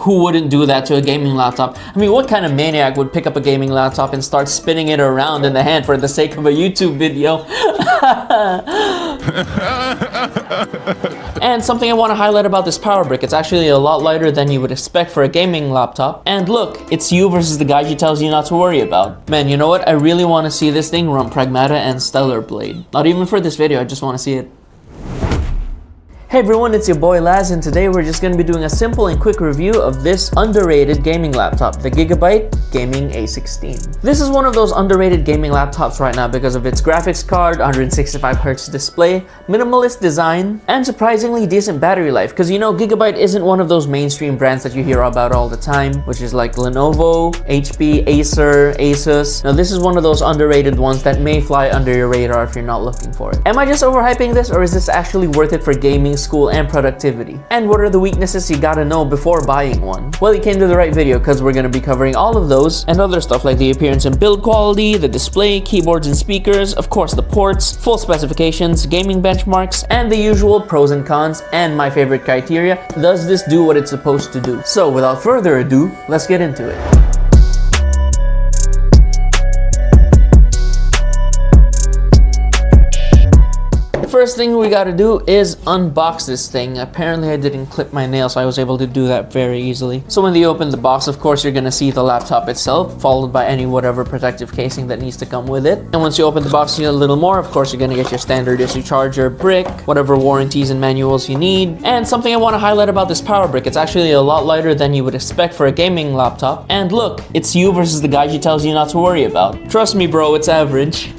Who wouldn't do that to a gaming laptop? I mean, what kind of maniac would pick up a gaming laptop and start spinning it around in the hand for the sake of a YouTube video? And something I want to highlight about this power brick, it's actually a lot lighter than you would expect for a gaming laptop. And look, it's you versus the guy she tells you not to worry about. Man, you know what? I really want to see this thing run Pragmata and Stellar Blade. Not even for this video, I just want to see it. Hey everyone, it's your boy Laz, and today we're just going to be doing a simple and quick review of this underrated gaming laptop, the Gigabyte Gaming A16. This is one of those underrated gaming laptops right now because of its graphics card, 165Hz display, minimalist design, and surprisingly decent battery life. Because you know, Gigabyte isn't one of those mainstream brands that you hear about all the time, which is like Lenovo, HP, Acer, Asus. Now this is one of those underrated ones that may fly under your radar if you're not looking for it. Am I just overhyping this, or is this actually worth it for gaming, school, and productivity? And what are the weaknesses you gotta know before buying one? Well, you came to the right video because we're gonna be covering all of those and other stuff like the appearance and build quality, the display, keyboards and speakers, of course the ports, full specifications, gaming benchmarks, and the usual pros and cons, and my favorite criteria, does this do what it's supposed to do? So without further ado, let's get into it. First thing we gotta do is unbox this thing. Apparently I didn't clip my nail, so I was able to do that very easily. So when you open the box, of course you're gonna see the laptop itself, followed by any whatever protective casing that needs to come with it. And once you open the box, you get a little more. Of course, you're gonna get your standard issue charger, brick, whatever warranties and manuals you need. And something I want to highlight about this power brick, it's actually a lot lighter than you would expect for a gaming laptop. And look, it's you versus the guy she tells you not to worry about. Trust me bro, it's average.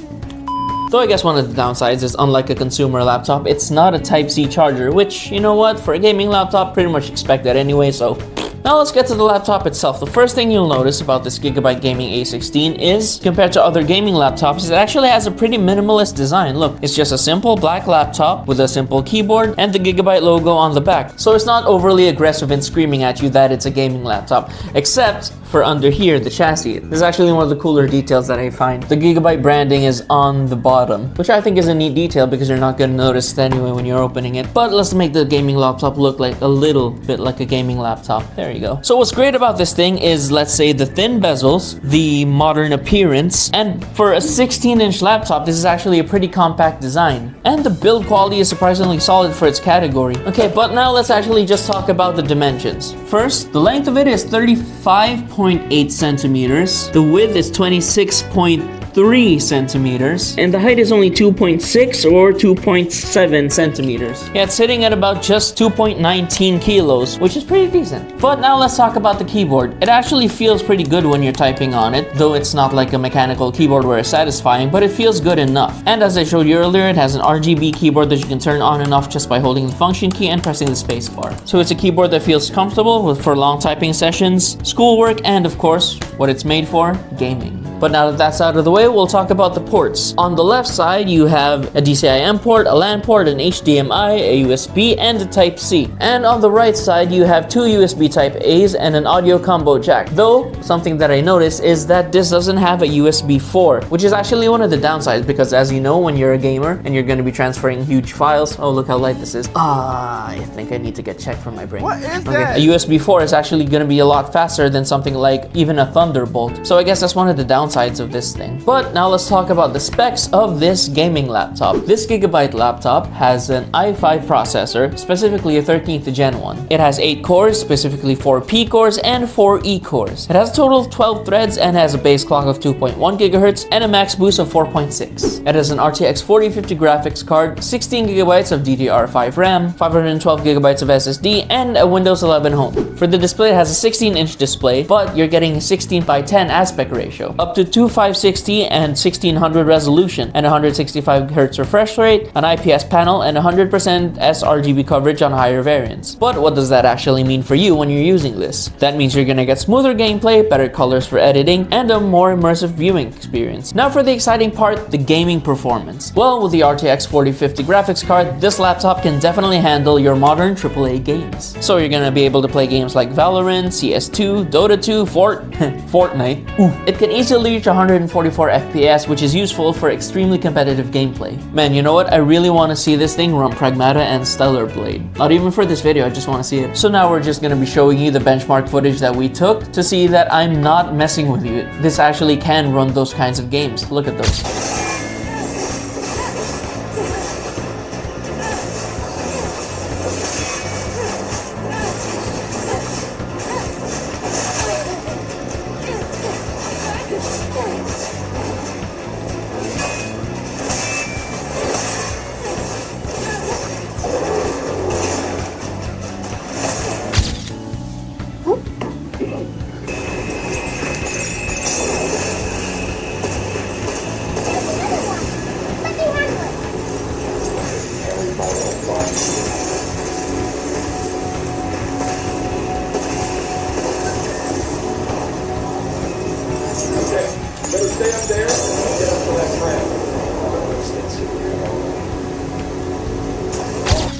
Though I guess one of the downsides is, unlike a consumer laptop, it's not a Type-C charger, which, you know what, for a gaming laptop, pretty much expect that anyway, so. Now let's get to the laptop itself. The first thing you'll notice about this Gigabyte Gaming A16 is, compared to other gaming laptops, it actually has a pretty minimalist design. Look, it's just a simple black laptop with a simple keyboard and the Gigabyte logo on the back. So it's not overly aggressive and screaming at you that it's a gaming laptop, except for under here, the chassis. This is actually one of the cooler details that I find. The Gigabyte branding is on the bottom, which I think is a neat detail because you're not gonna notice it anyway when you're opening it. But let's make the gaming laptop look like a little bit like a gaming laptop. There you go. So what's great about this thing is, let's say, the thin bezels, the modern appearance, and for a 16-inch laptop, this is actually a pretty compact design. And the build quality is surprisingly solid for its category. Okay, but now let's actually just talk about the dimensions. First, the length of it is 35.8 centimeters. The width is 26.3 centimeters, and the height is only 2.6 or 2.7 centimeters. Yeah, it's sitting at about just 2.19 kilos, which is pretty decent. But now let's talk about the keyboard. It actually feels pretty good when you're typing on it, though it's not like a mechanical keyboard where it's satisfying, but it feels good enough. And as I showed you earlier, it has an RGB keyboard that you can turn on and off just by holding the function key and pressing the space bar. So it's a keyboard that feels comfortable for long typing sessions, schoolwork, and of course, what it's made for, gaming. But now that that's out of the way, we'll talk about the ports. On the left side, you have a DCI-M port, a LAN port, an HDMI, a USB, and a Type-C. And on the right side, you have two USB Type-A's and an audio combo jack. Though, something that I noticed is that this doesn't have a USB 4, which is actually one of the downsides because, as you know, when you're a gamer and you're going to be transferring huge files, oh, look how light this is. I think I need to get checked from my brain. What is that? A USB 4 is actually going to be a lot faster than something like even a Thunderbolt. So I guess that's one of the downsides of this thing. But now let's talk about the specs of this gaming laptop. This Gigabyte laptop has an i5 processor, specifically a 13th gen one. It has 8 cores, specifically 4 P cores and 4 E cores. It has a total of 12 threads and has a base clock of 2.1 GHz and a max boost of 4.6. It has an RTX 4050 graphics card, 16 GB of DDR5 RAM, 512 GB of SSD, and a Windows 11 Home. For the display, it has a 16-inch display, but you're getting a 16:10 aspect ratio, up to 2560 and 1600 resolution, and 165 Hz refresh rate, an IPS panel, and 100% sRGB coverage on higher variants. But what does that actually mean for you when you're using this? That means you're gonna get smoother gameplay, better colors for editing, and a more immersive viewing experience. Now for the exciting part, the gaming performance. Well, with the RTX 4050 graphics card, this laptop can definitely handle your modern AAA games. So you're gonna be able to play games like Valorant, CS2, Dota 2, Fortnite. It can easily reach 144 FPS, which is useful for extremely competitive gameplay. Man, you know what? I really want to see this thing run Pragmata and Stellar Blade. Not even for this video, I just want to see it. So now we're just going to be showing you the benchmark footage that we took to see that I'm not messing with you. This actually can run those kinds of games. Look at those. Better stay up there and get up to that ramp.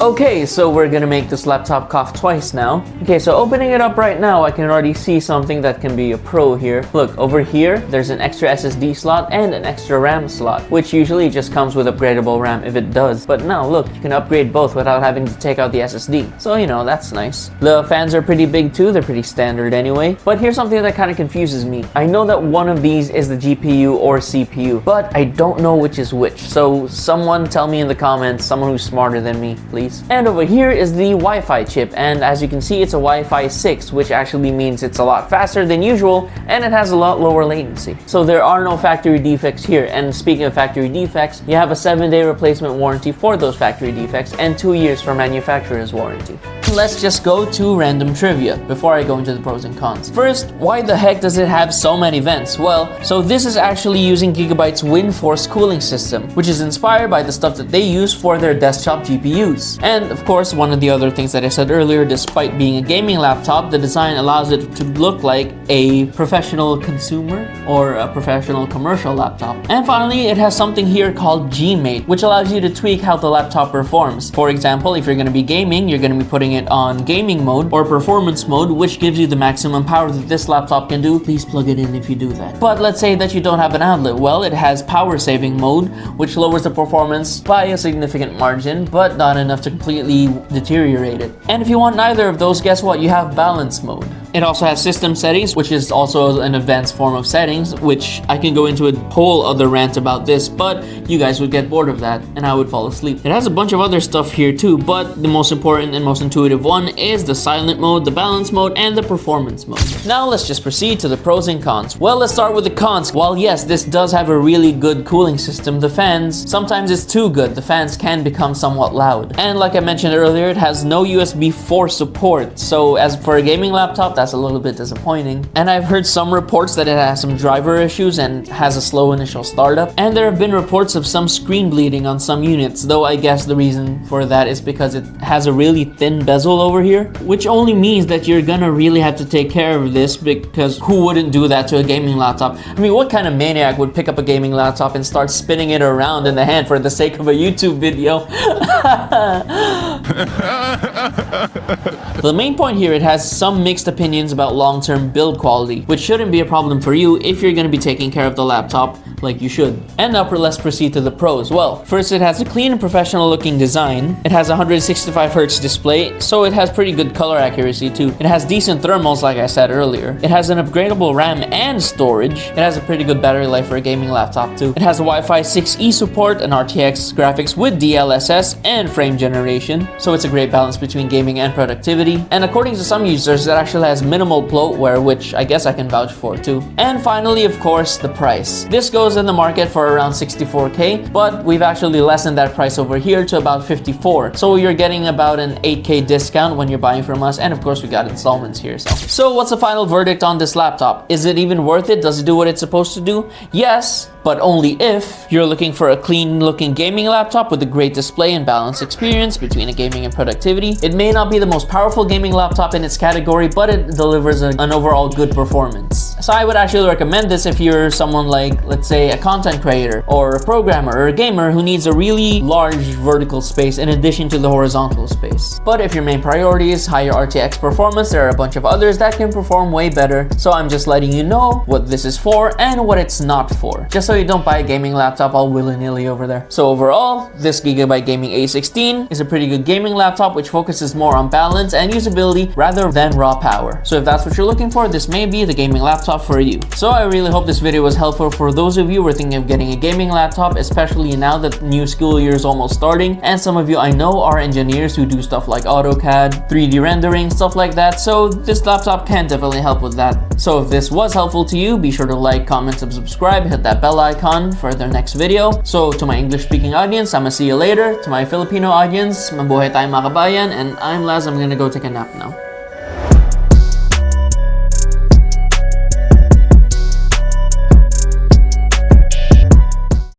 Okay, so we're gonna make this laptop cough twice now. Okay, so opening it up right now, I can already see something that can be a pro here. Look, over here, there's an extra SSD slot and an extra RAM slot, which usually just comes with upgradable RAM if it does. But now, look, you can upgrade both without having to take out the SSD. So, you know, that's nice. The fans are pretty big too, they're pretty standard anyway. But here's something that kind of confuses me. I know that one of these is the GPU or CPU, but I don't know which is which. So someone tell me in the comments, someone who's smarter than me, please. And over here is the Wi-Fi chip, and as you can see, it's a Wi-Fi 6, which actually means it's a lot faster than usual, and it has a lot lower latency. So there are no factory defects here, and speaking of factory defects, you have a 7-day replacement warranty for those factory defects, and 2 years for manufacturer's warranty. Let's just go to random trivia before I go into the pros and cons. First, why the heck does it have so many vents? Well, so this is actually using Gigabyte's WindForce cooling system, which is inspired by the stuff that they use for their desktop GPUs. And of course, one of the other things that I said earlier, despite being a gaming laptop, the design allows it to look like a professional consumer or a professional commercial laptop. And finally, it has something here called Gmate, which allows you to tweak how the laptop performs. For example, if you're going to be gaming, you're going to be putting it on gaming mode or performance mode, which gives you the maximum power that this laptop can do. Please plug it in if you do that. But let's say that you don't have an outlet. Well, it has power saving mode, which lowers the performance by a significant margin, but not enough to completely deteriorate it. And if you want neither of those, guess what? You have balance mode. It also has system settings, which is also an advanced form of settings, which I can go into a whole other rant about this, but you guys would get bored of that and I would fall asleep. It has a bunch of other stuff here too, but the most important and most intuitive one is the silent mode, the balance mode, and the performance mode. Now let's just proceed to the pros and cons. Well, let's start with the cons. While yes, this does have a really good cooling system, the fans, sometimes it's too good. The fans can become somewhat loud. And like I mentioned earlier, it has no USB 4 support. So as for a gaming laptop, that's a little bit disappointing. And I've heard some reports that it has some driver issues and has a slow initial startup. And there have been reports of some screen bleeding on some units, though I guess the reason for that is because it has a really thin bezel over here, which only means that you're gonna really have to take care of this, because who wouldn't do that to a gaming laptop? I mean, what kind of maniac would pick up a gaming laptop and start spinning it around in the hand for the sake of a YouTube video? The main point here, it has some mixed opinions about long-term build quality, which shouldn't be a problem for you if you're going to be taking care of the laptop like you should. And now let's proceed to the pros. Well, first, it has a clean and professional looking design. It has a 165Hz display, so it has pretty good color accuracy too. It has decent thermals, like I said earlier. It has an upgradable RAM and storage. It has a pretty good battery life for a gaming laptop too. It has a Wi-Fi 6E support and RTX graphics with DLSS and frame generation, so it's a great balance between gaming and productivity. And according to some users, it actually has minimal bloatware, which I guess I can vouch for too. And finally, of course, the price. This goes in the market for around 64K, but we've actually lessened that price over here to about 54. So you're getting about an 8K discount when you're buying from us, and of course we got installments here. So what's the final verdict on this laptop? Is it even worth it? Does it do what it's supposed to do? Yes, but only if you're looking for a clean looking gaming laptop with a great display and balanced experience between a gaming and productivity. It may not be the most powerful gaming laptop in its category, but it delivers an overall good performance. So I would actually recommend this if you're someone like, let's say, a content creator or a programmer or a gamer who needs a really large vertical space in addition to the horizontal space. But if your main priority is higher RTX performance, there are a bunch of others that can perform way better. So I'm just letting you know what this is for and what it's not for, just so you don't buy a gaming laptop all willy-nilly over there. So overall, this Gigabyte Gaming A16 is a pretty good gaming laptop which focuses more on balance and usability rather than raw power. So if that's what you're looking for, this may be the gaming laptop for you. So I really hope this video was helpful for those of you who are thinking of getting a gaming laptop, especially now that the new school year is almost starting, and some of you I know are engineers who do stuff like AutoCAD, 3D rendering, stuff like that, so this laptop can definitely help with that. So if this was helpful to you, be sure to like, comment, and subscribe, hit that bell icon for the next video. So to my English speaking audience, I'ma see you later. To my Filipino audience, mabuhay tayo mga kabayan, and I'm Laz, I'm gonna go take a nap now.